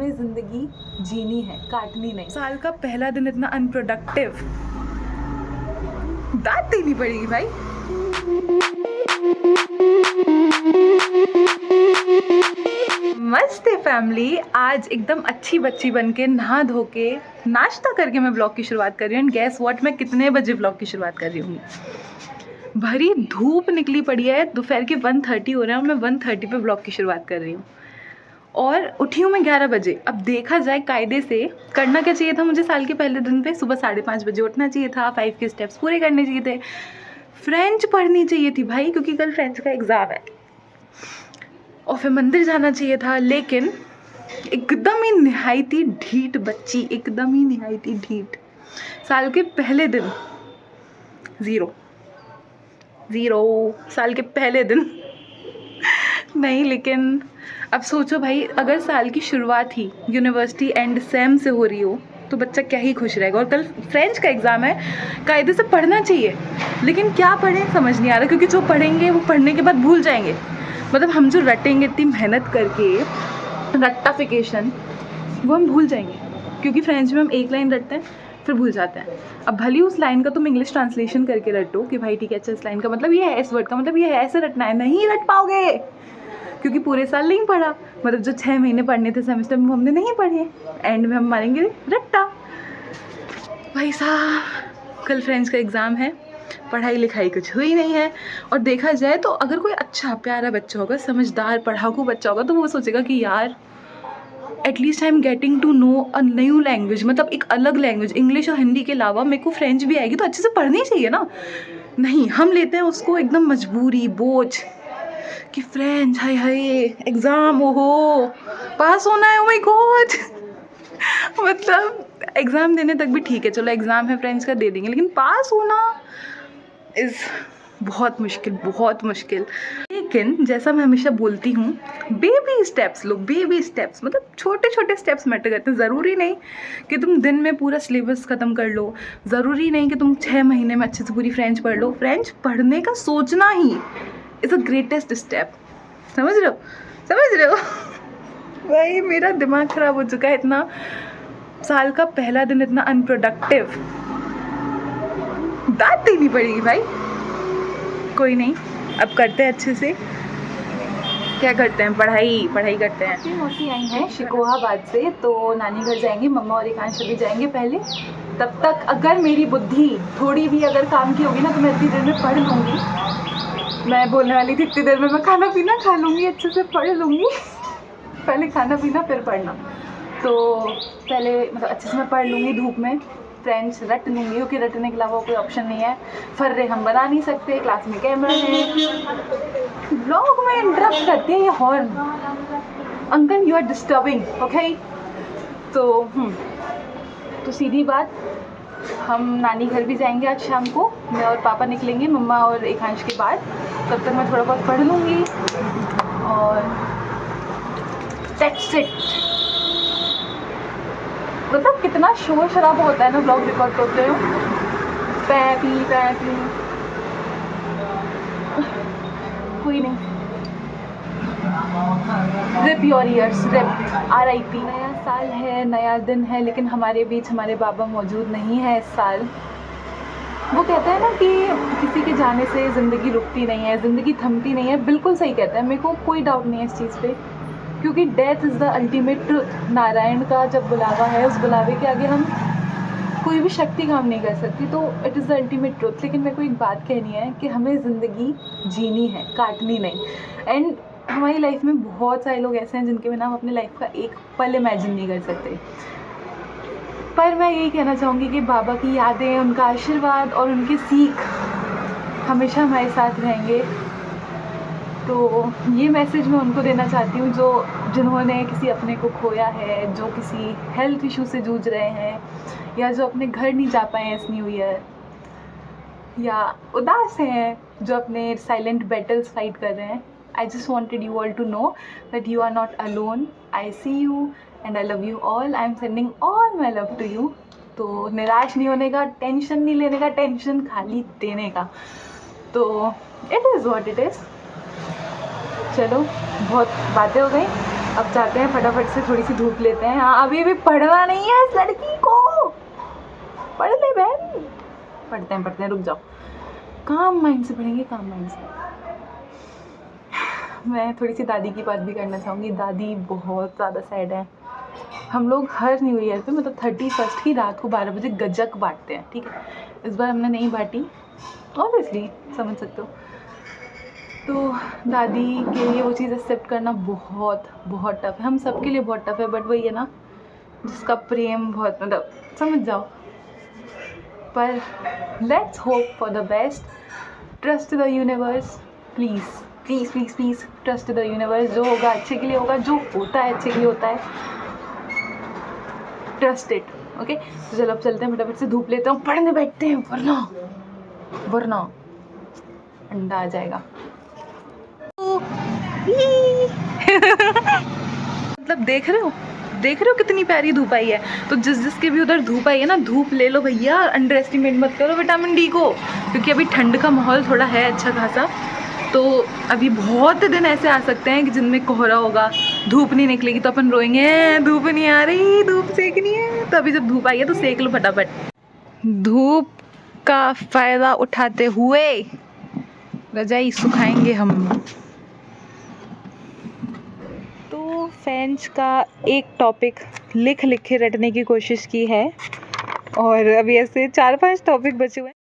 हमें ज़िंदगी जीनी है, काटनी नहीं। साल का पहला दिन इतना अनप्रोडक्टिव, दाद देनी पड़ेगी भाई। मस्त है फैमिली। आज एकदम अच्छी बच्ची बन के नहा धो के नाश्ता करके मैं ब्लॉग की शुरुआत कर रही हूँ। एंड गैस व्हाट, मैं कितने बजे ब्लॉग की शुरुआत कर रही हूँ? भरी धूप निकली पड़ी है, दोपहर के 1:30 हो रहे हैं और मैं 1:30 पे ब्लॉग की शुरुआत कर रही हूँ। और उठी हूँ मैं 11 बजे। अब देखा जाए कायदे से करना क्या चाहिए था मुझे साल के पहले दिन पे? सुबह 5:30 बजे उठना चाहिए था, 5 के स्टेप्स पूरे करने चाहिए थे, फ्रेंच पढ़नी चाहिए थी भाई क्योंकि कल फ्रेंच का एग्ज़ाम है, और फिर मंदिर जाना चाहिए था। लेकिन एकदम ही निहायती ढीठ बच्ची, एकदम ही निहायती ढीठ। साल के पहले दिन ज़ीरो साल के पहले दिन नहीं। लेकिन अब सोचो भाई, अगर साल की शुरुआत ही यूनिवर्सिटी एंड सेम से हो रही हो तो बच्चा क्या ही खुश रहेगा। और कल फ्रेंच का एग्ज़ाम है, कायदे से पढ़ना चाहिए, लेकिन क्या पढ़ें समझ नहीं आ रहा, क्योंकि जो पढ़ेंगे वो पढ़ने के बाद भूल जाएंगे। मतलब हम जो रटेंगे इतनी मेहनत करके, रट्टाफिकेशन, वो हम भूल जाएंगे, क्योंकि फ्रेंच में हम एक लाइन रटते हैं फिर भूल जाते हैं। अब भली उस लाइन का तुम इंग्लिश ट्रांसलेशन करके रटो कि भाई ठीक है, अच्छा इस लाइन का मतलब ये है, इस वर्ड का मतलब ये है, ऐसे रटना है, नहीं रट पाओगे क्योंकि पूरे साल नहीं पढ़ा। मतलब जो 6 महीने पढ़ने थे सेमेस्टर में वो हमने नहीं पढ़े, एंड में हम मारेंगे रट्टा। भाई साहब कल फ्रेंच का एग्ज़ाम है, पढ़ाई लिखाई कुछ हुई नहीं है। और देखा जाए तो अगर कोई अच्छा प्यारा बच्चा होगा, समझदार पढ़ाकू बच्चा होगा, तो वो सोचेगा कि यार at least I am getting to know a new language, मतलब एक अलग लैंग्वेज। इंग्लिश और हिंदी के अलावा मेरे को फ्रेंच भी आएगी तो अच्छे से पढ़नी चाहिए ना। नहीं, हम लेते हैं उसको एकदम मजबूरी, बोझ कि फ्रेंच, हाय हाय एग्ज़ाम, ओहो पास होना है, ओ माय गॉड। मतलब एग्ज़ाम देने तक भी ठीक है, चलो एग्ज़ाम है फ्रेंच का दे देंगे, लेकिन पास होना इज़ बहुत मुश्किल, बहुत मुश्किल। लेकिन जैसा मैं हमेशा बोलती हूँ, बेबी स्टेप्स लो, बेबी स्टेप्स, मतलब छोटे छोटे स्टेप्स मैटर करते हैं। ज़रूरी नहीं कि तुम दिन में पूरा सिलेबस ख़त्म कर लो, ज़रूरी नहीं कि तुम 6 महीने में अच्छे से पूरी फ्रेंच पढ़ लो। फ्रेंच पढ़ने का सोचना he is a greatest step. समझ रहे हो, समझ रहे हो? भाई मेरा दिमाग ख़राब हो चुका है इतना। साल का पहला दिन इतना अनप्रोडक्टिव, दाद देनी पड़ेगी भाई। कोई नहीं, अब करते हैं अच्छे से। क्या करते हैं? पढ़ाई करते हैं। मौसी आई हैं शिकोहाबाद से, तो नानी घर जाएंगे, मम्मा और एकांश भी जाएंगे पहले। तब तक अगर मेरी बुद्धि थोड़ी भी अगर काम की होगी ना तो मैं इतनी देर में पढ़ लूँगी। मैं बोलने वाली थी इतनी देर में मैं खाना पीना खा लूँगी, अच्छे से पढ़ लूँगी। पहले खाना पीना फिर पढ़ना। तो पहले मतलब अच्छे से मैं पढ़ लूँगी, धूप में फ्रेंच रट लूँगी, क्योंकि रटने के अलावा कोई ऑप्शन नहीं है। फर्रे हम बना नहीं सकते, क्लास में कैमरा है, ब्लॉग में इंटरप्ट करते हैं ये horn. Uncle you are disturbing, okay. तो सीधी बात, हम नानी घर भी जाएंगे आज शाम को। मैं और पापा निकलेंगे मम्मा और एकांश के बाद। तब तक मैं थोड़ा बहुत पढ़ लूँगी और दैट्स इट। मतलब कितना शोर शराबा होता है ना ब्लॉग रिकॉर्ड करते हो, पैपी। कोई नहीं, RIP your years, RIP, RIP। नया साल है, नया दिन है, लेकिन हमारे बीच हमारे बाबा मौजूद नहीं है इस साल। वो कहते हैं ना कि किसी के जाने से ज़िंदगी रुकती नहीं है, ज़िंदगी थमती नहीं है। बिल्कुल सही कहता है, मेरे को कोई डाउट नहीं है इस चीज़ पे, क्योंकि death is the ultimate truth. Narayan का जब बुलावा है, उस बुलावे के आगे हम कोई भी शक्ति काम नहीं कर सकती, तो it is the ultimate truth. लेकिन मेरे को एक बात कहनी है कि हमें ज़िंदगी जीनी है, काटनी नहीं। एंड हमारी लाइफ में बहुत सारे लोग ऐसे हैं जिनके बिना हम अपनी लाइफ का एक पल इमेजिन नहीं कर सकते। पर मैं यही कहना चाहूँगी कि बाबा की यादें, उनका आशीर्वाद और उनकी सीख हमेशा हमारे साथ रहेंगे। तो ये मैसेज मैं उनको देना चाहती हूँ जिन्होंने किसी अपने को खोया है, जो किसी हेल्थ इशू से जूझ रहे हैं, या जो अपने घर नहीं जा पाए हैं इस न्यू ईयर, या उदास हैं, जो अपने साइलेंट बैटल्स फाइट कर रहे हैं। I just wanted you all to know that you are not alone. I see you and I love you all. I am sending all my love to you. तो निराश नहीं होने का, tension नहीं लेने का, टेंशन खाली देने का। तो it is what it is। चलो बहुत बातें हो गई, अब जाते हैं फटाफट से, थोड़ी सी धूप लेते हैं। हाँ अभी भी पढ़ना नहीं है इस लड़की को, पढ़ ले बहन। पढ़ते हैं, रुक जाओ। काम माइंड से पढ़ेंगे, काम माइंड से। मैं थोड़ी सी दादी की बात भी करना चाहूँगी। दादी बहुत ज़्यादा सैड है। हम लोग हर न्यू ईयर पे मतलब 31 की रात को 12 बजे गज्जक बांटते हैं, ठीक है। इस बार हमने नहीं बांटी, ऑब्वियसली समझ सकते हो। तो दादी के लिए वो चीज़ एक्सेप्ट करना बहुत बहुत टफ है। हम सबके लिए बहुत टफ है, बट वही है ना, जिसका प्रेम बहुत मतलब समझ जाओ। पर let's hope for the best, trust the universe, please please please please trust the universe. जो होगा अच्छे के लिए होगा, जो होता है अच्छे के लिए होता है, ट्रस्ट इट, ओके। तो चलो अब चलते हैं, फटाफट से धूप लेते हैं, पढ़ने बैठते हैं, वरना अंडा आ जाएगा। मतलब देख रहे हो कितनी प्यारी धूप आई है। तो जिसके भी उधर धूप आई है ना, धूप ले लो भैया, अंडर एस्टिमेट मत करो विटामिन डी को, क्योंकि अभी ठंड का माहौल थोड़ा है अच्छा खासा। तो अभी बहुत दिन ऐसे आ सकते हैं कि जिनमें कोहरा होगा, धूप नहीं निकलेगी, तो अपन रोएंगे धूप नहीं आ रही, धूप सेकनी है। तो अभी जब धूप आई है तो सेक लो फटाफट। धूप का फ़ायदा उठाते हुए रजाई सुखाएंगे हम। तो फ्रेंच का एक टॉपिक लिख के रटने की कोशिश की है, और अभी ऐसे 4-5 टॉपिक बचे हुए हैं।